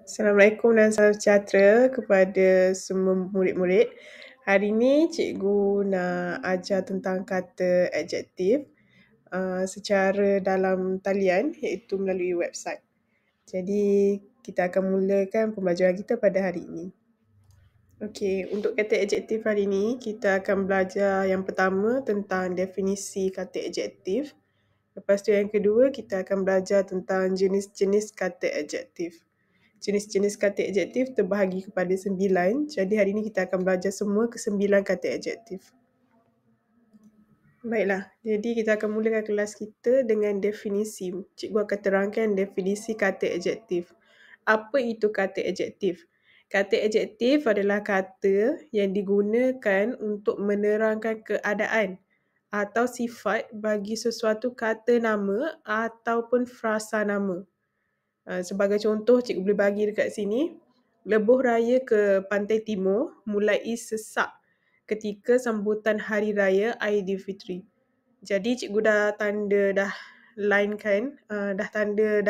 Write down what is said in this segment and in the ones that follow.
Assalamualaikum dan salam sejahtera kepada semua murid-murid. Hari ini cikgu nak ajar tentang kata adjektif secara dalam talian iaitu melalui website. Jadi kita akan mulakan pembelajaran kita pada hari ini. Okey, untuk kata adjektif hari ini kita akan belajar yang pertama tentang definisi kata adjektif. Lepas tu yang kedua kita akan belajar tentang jenis-jenis kata adjektif. Jenis-jenis kata adjektif terbahagi kepada 9. Jadi hari ini kita akan belajar semua ke-9 kata adjektif. Baiklah, jadi kita akan mulakan kelas kita dengan definisi. Cikgu akan terangkan definisi kata adjektif. Apa itu kata adjektif? Kata adjektif adalah kata yang digunakan untuk menerangkan keadaan atau sifat bagi sesuatu kata nama ataupun frasa nama. Sebagai contoh, cikgu boleh bagi dekat sini. Lebuh raya ke Pantai Timur mulai sesak ketika sambutan Hari Raya Aidilfitri. Jadi cikgu dah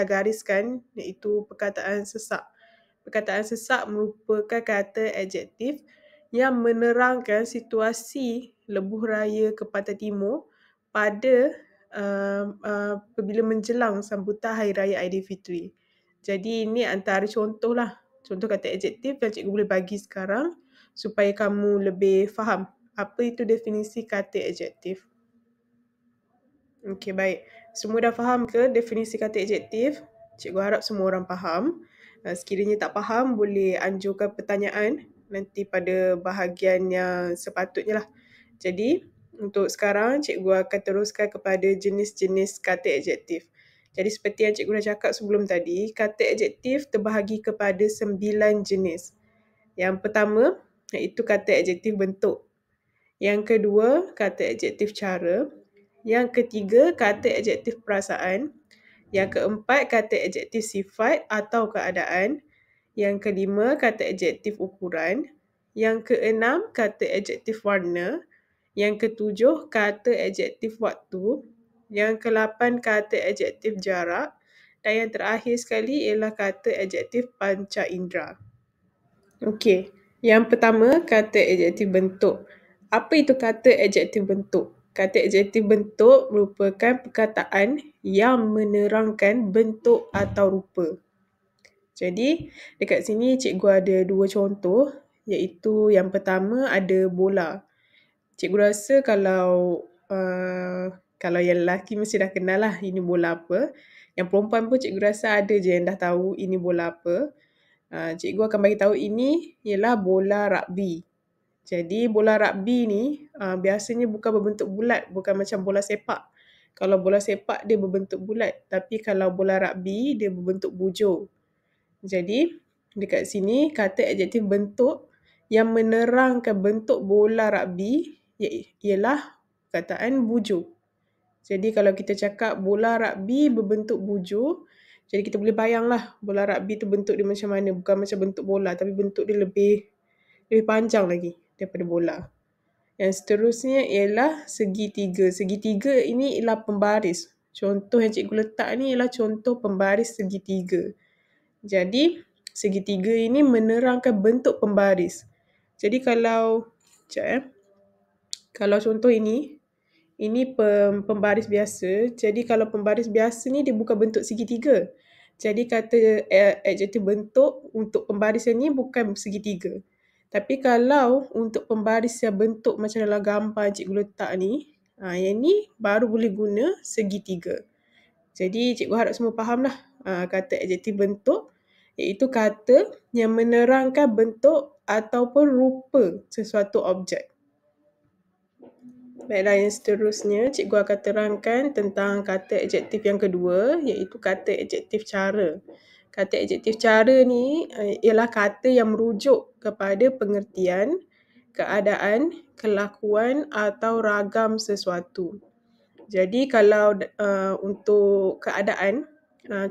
gariskan iaitu perkataan sesak. Perkataan sesak merupakan kata adjektif yang menerangkan situasi lebuh raya ke Pantai Timur pada apabila menjelang sambutan Hari Raya Aidilfitri. Jadi ini antara contoh kata adjektif yang cikgu boleh bagi sekarang supaya kamu lebih faham apa itu definisi kata adjektif. Okey, baik. Semua dah faham ke definisi kata adjektif? Cikgu harap semua orang faham. Sekiranya tak faham, boleh anjurkan pertanyaan nanti pada bahagian yang sepatutnya lah. Jadi, untuk sekarang, cikgu akan teruskan kepada jenis-jenis kata adjektif. Jadi, seperti yang cikgu dah cakap sebelum tadi, kata adjektif terbahagi kepada 9 jenis. Yang pertama, iaitu kata adjektif bentuk. Yang kedua, kata adjektif cara. Yang ketiga, kata adjektif perasaan. Yang keempat, kata adjektif sifat atau keadaan. Yang kelima, kata adjektif ukuran. Yang keenam, kata adjektif warna. Yang ketujuh, kata adjektif waktu. Yang ke-8, kata adjektif jarak. Dan yang terakhir sekali ialah kata adjektif panca indera. Okey, yang pertama, kata adjektif bentuk. Apa itu kata adjektif bentuk? Kata adjektif bentuk merupakan perkataan yang menerangkan bentuk atau rupa. Jadi, dekat sini cikgu ada 2 contoh, iaitu yang pertama ada bola. Cikgu rasa kalau yang lelaki mesti dah kenal lah ini bola apa. Yang perempuan pun cikgu rasa ada je yang dah tahu ini bola apa. Cikgu akan bagi tahu ini ialah bola rugby. Jadi bola rugby ni biasanya bukan berbentuk bulat, bukan macam bola sepak. Kalau bola sepak dia berbentuk bulat, tapi kalau bola rugby dia berbentuk bujur. Jadi dekat sini kata adjektif bentuk yang menerangkan bentuk bola rugby ialah perkataan bujur. Jadi kalau kita cakap bola rugby berbentuk bujur, jadi kita boleh bayanglah bola rugby tu bentuk dia macam mana. Bukan macam bentuk bola tapi bentuk dia lebih panjang lagi daripada bola. Yang seterusnya ialah segitiga. Segitiga ini ialah pembaris. Contoh yang cikgu letak ni ialah contoh pembaris segitiga. Jadi segitiga ini menerangkan bentuk pembaris. Jadi kalau contoh ini pembaris biasa. Jadi kalau pembaris biasa ni dia bukan bentuk segitiga. Jadi kata adjektif bentuk untuk pembaris yang ni bukan segitiga. Tapi kalau untuk pembaris yang bentuk macam dalam gambar cikgu letak ni, yang ni baru boleh guna segitiga. Jadi cikgu harap semua faham lah kata adjektif bentuk iaitu kata yang menerangkan bentuk ataupun rupa sesuatu objek. Baiklah, yang seterusnya cikgu akan terangkan tentang kata adjektif yang kedua iaitu kata adjektif cara. Kata adjektif cara ni ialah kata yang merujuk kepada pengertian, keadaan, kelakuan atau ragam sesuatu. Jadi kalau untuk keadaan,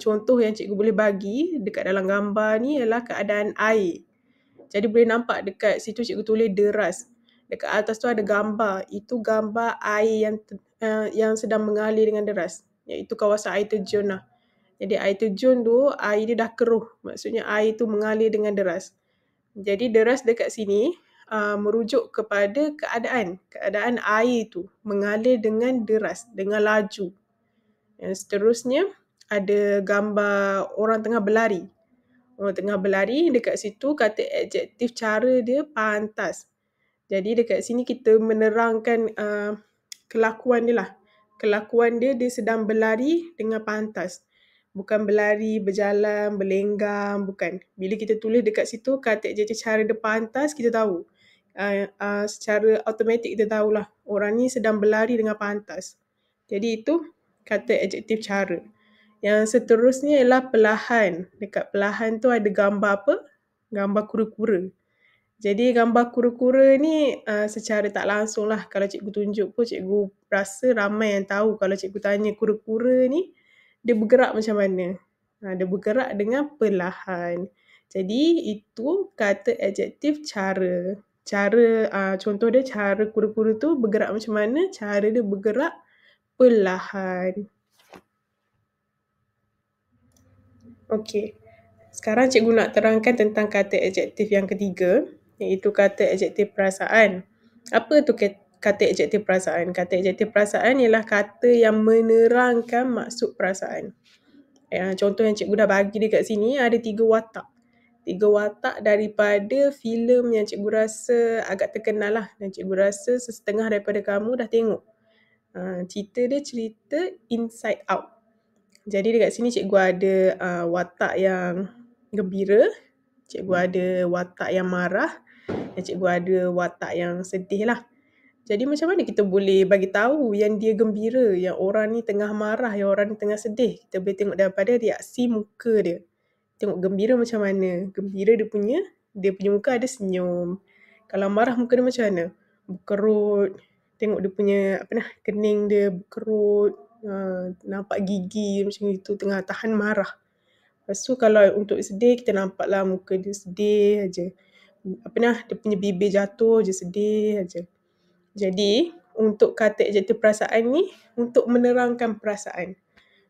contoh yang cikgu boleh bagi dekat dalam gambar ni ialah keadaan air. Jadi boleh nampak dekat situ cikgu tulis deras. Dekat atas tu ada gambar. Itu gambar air yang sedang mengalir dengan deras. Iaitu kawasan air terjun lah. Jadi air terjun tu air dia dah keruh. Maksudnya air tu mengalir dengan deras. Jadi deras dekat sini merujuk kepada keadaan air tu mengalir dengan deras, dengan laju. Yang seterusnya ada gambar orang tengah berlari. Orang tengah berlari, dekat situ kata adjektif cara dia pantas. Jadi dekat sini kita menerangkan kelakuan dia lah. Kelakuan dia sedang berlari dengan pantas. Bukan berlari, berjalan, berlenggang, bukan. Bila kita tulis dekat situ kata adjektif cara dia pantas, kita tahu. Secara automatik kita tahulah orang ni sedang berlari dengan pantas. Jadi itu kata adjektif cara. Yang seterusnya ialah perlahan. Dekat perlahan tu ada gambar apa? Gambar kura-kura. Jadi gambar kura-kura ni secara tak langsung lah. Kalau cikgu tunjuk pun cikgu rasa ramai yang tahu kalau cikgu tanya kura-kura ni dia bergerak macam mana. Dia bergerak dengan perlahan. Jadi itu kata adjektif cara. Contoh dia cara kura-kura tu bergerak macam mana? Cara dia bergerak perlahan. Okey. Sekarang cikgu nak terangkan tentang kata adjektif yang ketiga, iaitu kata adjektif perasaan. Apa tu kata adjektif perasaan? Kata adjektif perasaan ialah kata yang menerangkan maksud perasaan. Contoh yang cikgu dah bagi dekat sini ada 3 watak. 3 watak daripada filem yang cikgu rasa agak terkenal lah. Dan cikgu rasa setengah daripada kamu dah tengok. Cerita dia cerita Inside Out. Jadi dekat sini cikgu ada watak yang gembira, cikgu ada watak yang marah, dan cikgu ada watak yang sedih lah. Jadi macam mana kita boleh bagi tahu yang dia gembira, yang orang ni tengah marah, yang orang ni tengah sedih? Kita boleh tengok daripada reaksi muka dia. Tengok gembira macam mana. Gembira dia punya muka ada senyum. Kalau marah muka dia macam mana? Berkerut. Tengok dia punya kening dia berkerut. Nampak gigi macam itu tengah tahan marah. Lepas tu kalau untuk sedih kita nampaklah muka dia sedih aja. Dia punya bibir jatuh je sedih aja. Jadi untuk kata adjektif perasaan ni untuk menerangkan perasaan.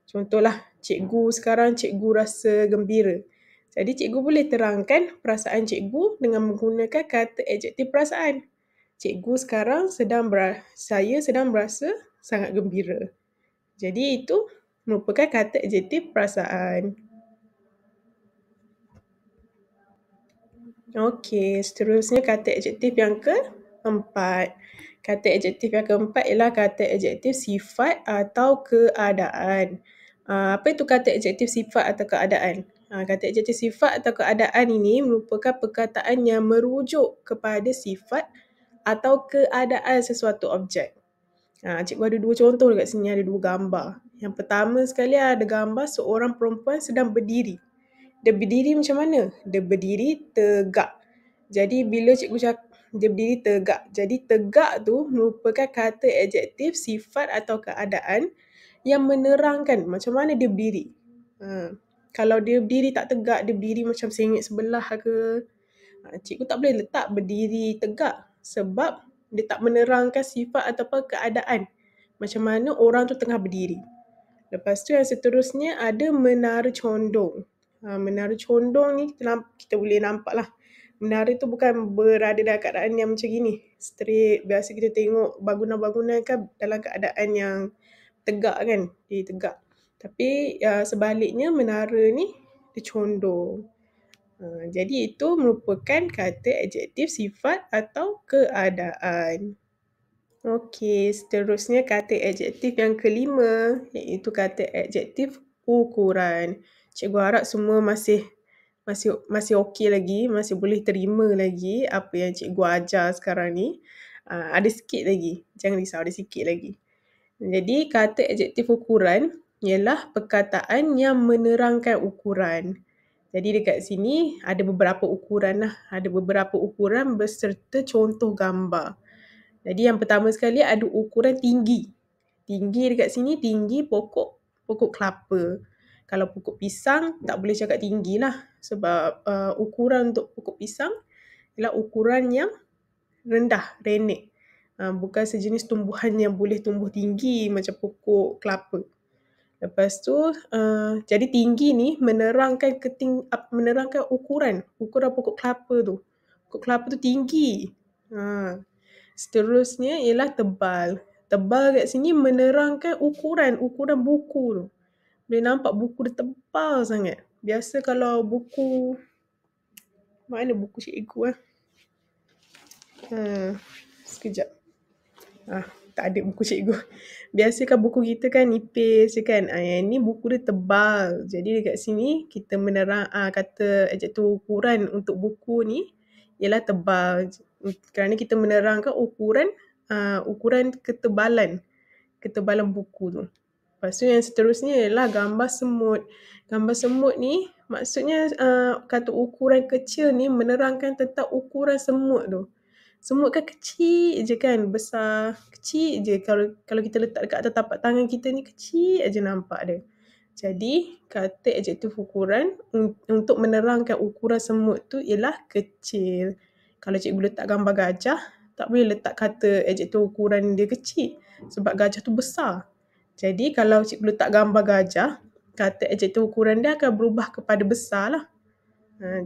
Contohlah cikgu sekarang cikgu rasa gembira. Jadi cikgu boleh terangkan perasaan cikgu dengan menggunakan kata adjektif perasaan. Cikgu sekarang saya sedang berasa sangat gembira. Jadi itu merupakan kata adjektif perasaan. Okey, seterusnya kata adjektif yang keempat. Kata adjektif yang keempat ialah kata adjektif sifat atau keadaan. Apa itu kata adjektif sifat atau keadaan? Kata adjektif sifat atau keadaan ini merupakan perkataan yang merujuk kepada sifat atau keadaan sesuatu objek. Cikgu ada 2 contoh dekat sini, ada 2 gambar. Yang pertama sekali ada gambar seorang perempuan sedang berdiri. Dia berdiri macam mana? Dia berdiri tegak. Jadi bila cikgu cakap dia berdiri tegak. Jadi tegak tu merupakan kata adjektif sifat atau keadaan yang menerangkan macam mana dia berdiri. Kalau dia berdiri tak tegak, dia berdiri macam sengit sebelah ke, cikgu tak boleh letak berdiri tegak sebab dia tak menerangkan sifat ataupun keadaan macam mana orang tu tengah berdiri. Lepas tu yang seterusnya ada menara condong. Menara condong ni kita boleh nampak lah. Menara tu bukan berada dalam keadaan yang macam gini. Straight, biasa kita tengok bangunan-bangunan kan dalam keadaan yang tegak kan. Dia tegak. Tapi sebaliknya menara ni dia condong. Jadi itu merupakan kata adjektif sifat atau keadaan. Okey, seterusnya kata adjektif yang kelima iaitu kata adjektif ukuran. Cikgu harap semua masih okey lagi, masih boleh terima lagi apa yang cikgu ajar sekarang ni. Ada sikit lagi, jangan risau, ada sikit lagi. Jadi kata adjektif ukuran ialah perkataan yang menerangkan ukuran. Jadi dekat sini ada beberapa ukuran lah. Ada beberapa ukuran beserta contoh gambar. Jadi yang pertama sekali ada ukuran tinggi. Tinggi dekat sini tinggi pokok kelapa. Kalau pokok pisang tak boleh cakap tinggi lah. Sebab ukuran untuk pokok pisang ialah ukuran yang rendah, renek. Bukan sejenis tumbuhan yang boleh tumbuh tinggi macam pokok kelapa. Lepas tu, jadi tinggi ni menerangkan ukuran pokok kelapa tu. Pokok kelapa tu tinggi. Seterusnya ialah tebal. Tebal kat sini menerangkan ukuran buku tu. Boleh nampak buku dia tebal sangat. Biasa kalau buku, mana buku cikgu sekejap. Tak ada buku cikgu. Biasa kan buku kita kan nipis je kan. Yang ni buku dia tebal. Jadi dekat sini kita kata adjektif ukuran untuk buku ni ialah tebal. Kerana kita menerangkan ukuran ketebalan buku tu. Lepas tu yang seterusnya ialah gambar semut. Gambar semut ni maksudnya kata ukuran kecil ni menerangkan tentang ukuran semut tu. Semut kan kecil je kan, besar, kecil je. Kalau kita letak dekat atas tapak tangan kita ni, kecil je nampak dia. Jadi, kata adjektif ukuran untuk menerangkan ukuran semut tu ialah kecil. Kalau cikgu letak gambar gajah, tak boleh letak kata adjektif ukuran dia kecil. Sebab gajah tu besar. Jadi, kalau cikgu letak gambar gajah, kata adjektif ukuran dia akan berubah kepada besar lah.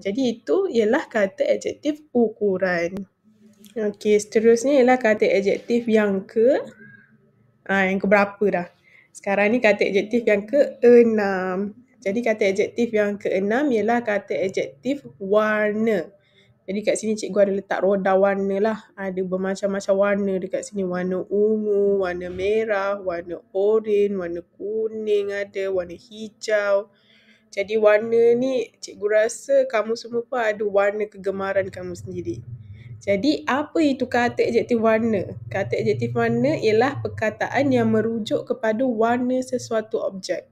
Jadi, itu ialah kata adjektif ukuran. Okey, seterusnya ialah kata adjektif yang keberapa dah? Sekarang ni kata adjektif yang ke-6. Jadi kata adjektif yang ke-6 ialah kata adjektif warna. Jadi kat sini cikgu ada letak roda warna lah. Ada bermacam-macam warna dekat sini. Warna ungu, warna merah, warna oranye, warna kuning ada, warna hijau. Jadi warna ni cikgu rasa kamu semua pun ada warna kegemaran kamu sendiri. Jadi, apa itu kata adjektif warna? Kata adjektif warna ialah perkataan yang merujuk kepada warna sesuatu objek.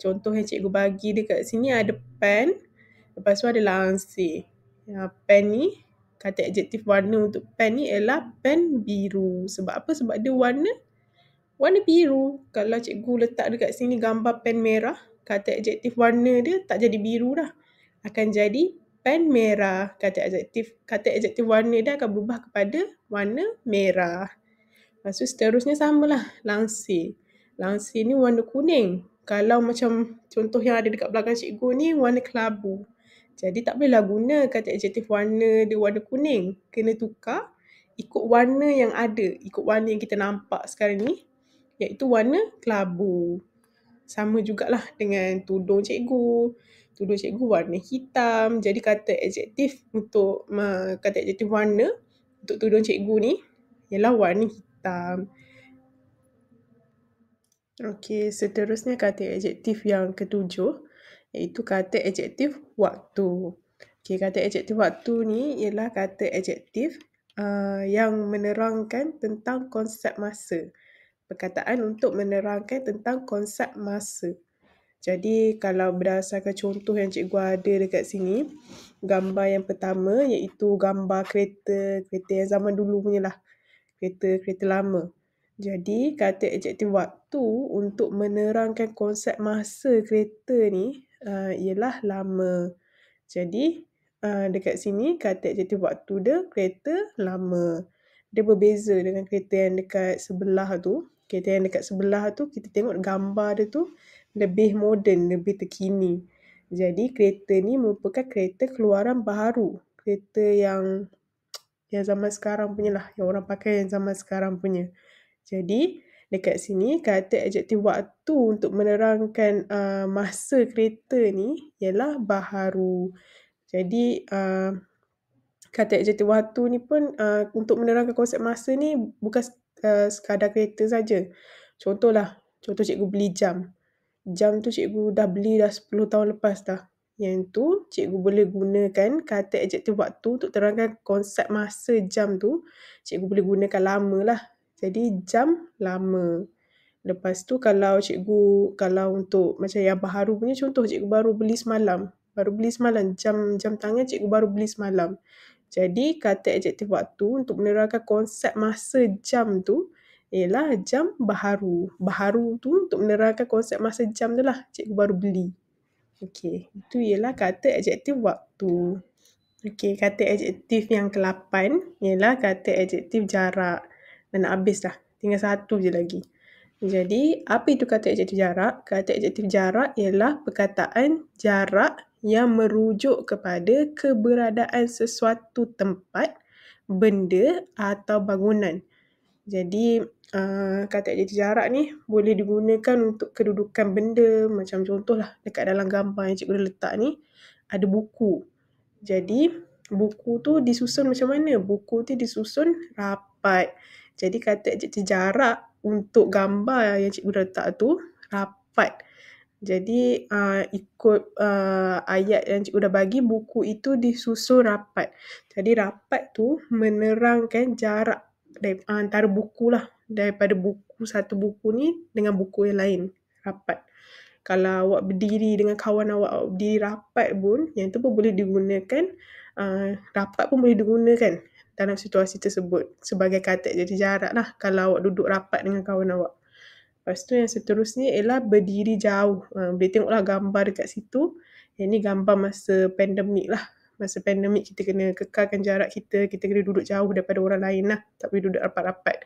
Contoh yang cikgu bagi dekat sini ada pen, lepas tu ada langsir. Pen ni, kata adjektif warna untuk pen ni ialah pen biru. Sebab apa? Sebab dia warna biru. Kalau cikgu letak dekat sini gambar pen merah, kata adjektif warna dia tak jadi biru dah. Akan jadi pen merah. Kata adjektif warna dia akan berubah kepada warna merah. Lepas tu seterusnya samalah. Langsir. Langsir ni warna kuning. Kalau macam contoh yang ada dekat belakang cikgu ni warna kelabu. Jadi tak bolehlah guna kata adjektif warna dia warna kuning. Kena tukar ikut warna yang ada. Ikut warna yang kita nampak sekarang ni. Iaitu warna kelabu. Sama jugalah dengan tudung cikgu. Tudung cikgu warna hitam. Jadi kata adjektif warna untuk tudung cikgu ni ialah warna hitam. Okey, seterusnya kata adjektif yang ke-7 iaitu kata adjektif waktu. Okey, kata adjektif waktu ni ialah kata adjektif yang menerangkan tentang konsep masa. Perkataan untuk menerangkan tentang konsep masa. Jadi kalau berdasarkan contoh yang cikgu ada dekat sini, gambar yang pertama iaitu gambar kereta yang zaman dulu punya lah. Kereta lama. Jadi kata adjektif waktu untuk menerangkan konsep masa kereta ni ialah lama. Jadi dekat sini kata adjektif waktu dia kereta lama. Dia berbeza dengan kereta yang dekat sebelah tu. Kereta yang dekat sebelah tu kita tengok gambar dia tu lebih moden, lebih terkini. Jadi kereta ni merupakan kereta keluaran baru. Kereta yang zaman sekarang punya lah. Yang orang pakai yang zaman sekarang punya. Jadi dekat sini kata adjektif waktu untuk menerangkan masa kereta ni ialah baharu. Jadi kata adjektif waktu ni pun untuk menerangkan konsep masa ni bukan sekadar kereta saja. Contoh cikgu beli jam. Jam tu cikgu dah beli dah 10 tahun lepas dah. Yang tu cikgu boleh gunakan kata adjektif waktu untuk terangkan konsep masa jam tu. Cikgu boleh gunakan lama lah. Jadi jam lama. Lepas tu kalau untuk macam yang baharu punya contoh cikgu baru beli semalam. Jam tangan cikgu baru beli semalam. Jadi kata adjektif waktu untuk menerangkan konsep masa jam tu ialah jam baharu. Baharu tu untuk menerangkan konsep masa jam tu lah. Cikgu baru beli. Okey, itu ialah kata adjektif waktu. Okey, kata adjektif yang ke-8 ialah kata adjektif jarak. Dah nak habis dah. Tinggal satu je lagi. Jadi, apa itu kata adjektif jarak? Kata adjektif jarak ialah perkataan jarak yang merujuk kepada keberadaan sesuatu tempat, benda atau bangunan. Jadi, kata adjektif jarak ni boleh digunakan untuk kedudukan benda. Macam contohlah dekat dalam gambar yang cikgu dah letak ni, ada buku. Jadi, buku tu disusun macam mana? Buku tu disusun rapat. Jadi, kata adjektif jarak untuk gambar yang cikgu dah letak tu, rapat. Jadi, ikut ayat yang cikgu dah bagi, buku itu disusun rapat. Jadi, rapat tu menerangkan jarak antara buku lah. Daripada satu buku ni dengan buku yang lain. Rapat. Kalau awak berdiri dengan kawan awak berdiri rapat pun, yang tu pun boleh digunakan, rapat pun boleh digunakan dalam situasi tersebut sebagai kata adjektif jarak lah kalau awak duduk rapat dengan kawan awak. Lepas tu yang seterusnya ialah berdiri jauh. Boleh tengoklah gambar dekat situ. Yang ni gambar masa pandemik lah. Masa pandemik kita kena kekalkan jarak kita kena duduk jauh daripada orang lain lah. Tak boleh duduk rapat-rapat.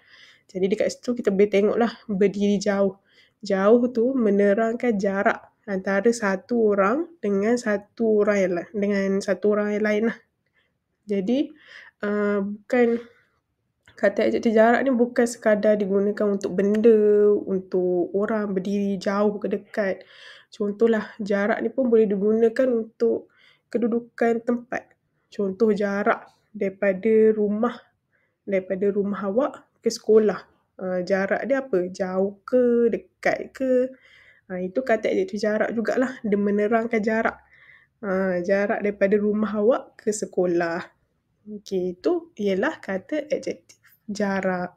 Jadi dekat situ kita boleh tengoklah berdiri jauh. Jauh tu menerangkan jarak antara satu orang dengan satu orang yang lain lah. Jadi bukan kata adjektif jarak ni bukan sekadar digunakan untuk benda, untuk orang berdiri jauh ke dekat. Contohlah jarak ni pun boleh digunakan untuk kedudukan tempat. Contoh jarak daripada rumah awak ke sekolah. Jarak dia apa? Jauh ke, dekat ke? Itu kata adjektif jarak jugalah. Dia menerangkan jarak. Jarak daripada rumah awak ke sekolah. Okey, itu ialah kata adjektif jarak.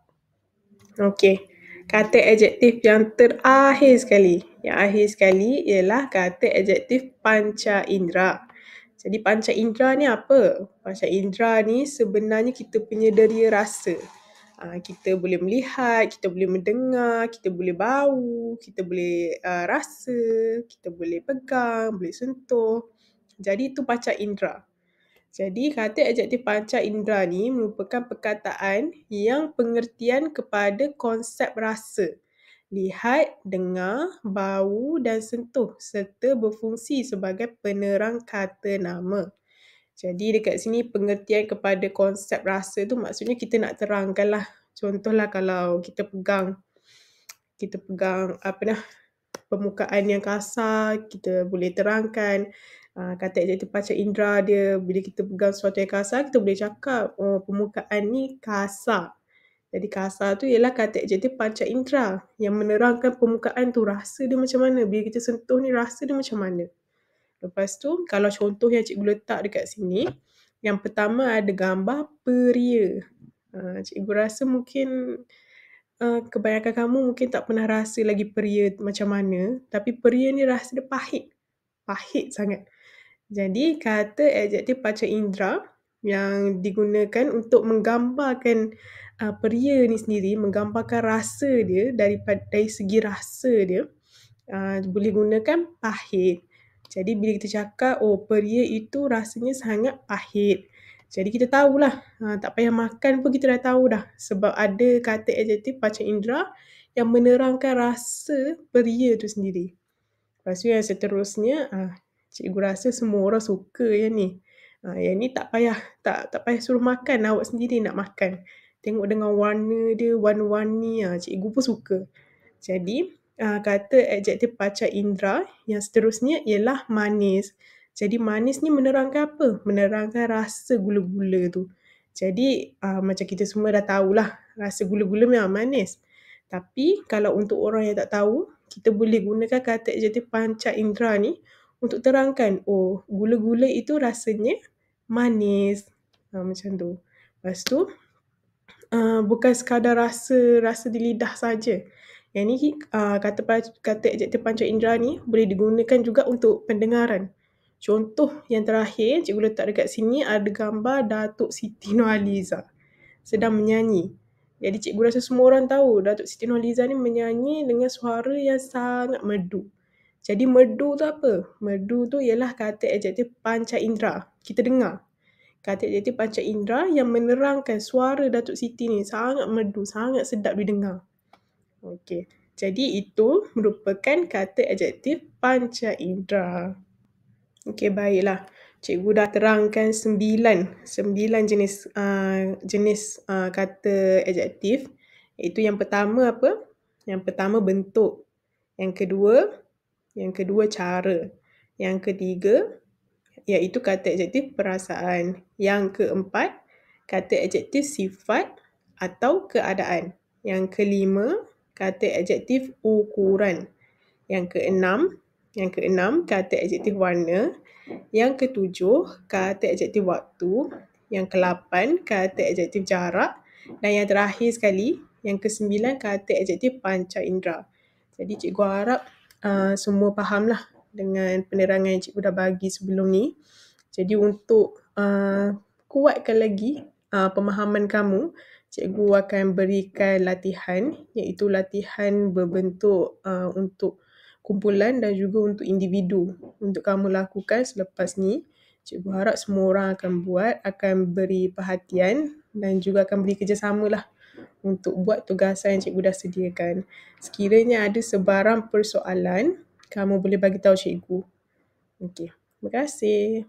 Okey, kata adjektif yang terakhir sekali. Yang akhir sekali ialah kata adjektif panca indera. Jadi panca indera ni apa? Panca indera ni sebenarnya kita punya deria rasa. Kita boleh melihat, kita boleh mendengar, kita boleh bau, kita boleh rasa, kita boleh pegang, boleh sentuh. Jadi itu panca indera. Jadi kata adjektif panca indera ni merupakan perkataan yang pengertian kepada konsep rasa. Lihat, dengar, bau dan sentuh serta berfungsi sebagai penerang kata nama. Jadi dekat sini pengertian kepada konsep rasa tu maksudnya kita nak terangkan lah. Contohlah kalau kita pegang permukaan yang kasar, kita boleh terangkan kata adjektif panca indera dia. Bila kita pegang sesuatu yang kasar, kita boleh cakap, permukaan ni kasar. Jadi kasar tu ialah kata adjektif panca indera yang menerangkan permukaan tu, rasa dia macam mana. Bila kita sentuh ni, rasa dia macam mana. Lepas tu, kalau contoh yang cikgu letak dekat sini, yang pertama ada gambar peria. Cikgu rasa mungkin kebanyakan kamu mungkin tak pernah rasa lagi peria macam mana. Tapi peria ni rasa dia pahit. Pahit sangat. Jadi, kata adjektif panca indera yang digunakan untuk menggambarkan peria ni sendiri, menggambarkan rasa dia dari segi rasa dia, boleh gunakan pahit. Jadi, bila kita cakap, peria itu rasanya sangat pahit. Jadi, kita tahulah. Tak payah makan pun kita dah tahu dah. Sebab ada kata adjektif panca indera yang menerangkan rasa peria tu sendiri. Lepas tu yang seterusnya, cikgu rasa semua orang suka yang ni. Yang ni tak payah suruh makan, awak sendiri nak makan. Tengok dengan warna dia, warna-warni, cikgu pun suka. Jadi, kata adjektif panca indera yang seterusnya ialah manis. Jadi, manis ni menerangkan apa? Menerangkan rasa gula-gula tu. Jadi, macam kita semua dah tahulah, rasa gula-gula memang manis. Tapi, kalau untuk orang yang tak tahu, kita boleh gunakan kata adjektif panca indera ni untuk terangkan, gula-gula itu rasanya manis. Macam tu. Lepas tu, bukan sekadar rasa di lidah saja. Yang ni kata adjektif panca indera ni boleh digunakan juga untuk pendengaran. Contoh yang terakhir, cikgu letak dekat sini ada gambar Datuk Siti Nurhaliza sedang menyanyi. Jadi cikgu rasa semua orang tahu Datuk Siti Nurhaliza ni menyanyi dengan suara yang sangat merdu. Jadi merdu tu apa? Merdu tu ialah kata adjektif panca indera. Kita dengar. Kata adjektif panca indera yang menerangkan suara Datuk Siti ni sangat merdu, sangat sedap didengar. Okey. Jadi itu merupakan kata adjektif panca indera. Okey, baiklah. Cikgu dah terangkan 9 jenis kata adjektif. Iaitu yang pertama apa? Yang pertama bentuk. Yang kedua cara. Yang ketiga iaitu kata adjektif perasaan. Yang keempat, kata adjektif sifat atau keadaan. Yang kelima, kata adjektif ukuran. Yang keenam, kata adjektif warna. Yang ketujuh, kata adjektif waktu. Yang kelapan, kata adjektif jarak. Dan yang terakhir sekali, yang kesembilan, kata adjektif panca indera. Jadi cikgu harap semua fahamlah dengan penerangan yang cikgu dah bagi sebelum ni. Jadi untuk kuatkan lagi pemahaman kamu, cikgu akan berikan latihan, iaitu latihan berbentuk untuk kumpulan dan juga untuk individu. Untuk kamu lakukan selepas ni. Cikgu harap semua orang akan buat, akan beri perhatian dan juga akan beri kerjasama lah untuk buat tugasan yang cikgu dah sediakan. Sekiranya ada sebarang persoalan, kamu boleh bagi tahu cikgu. Okey, terima kasih.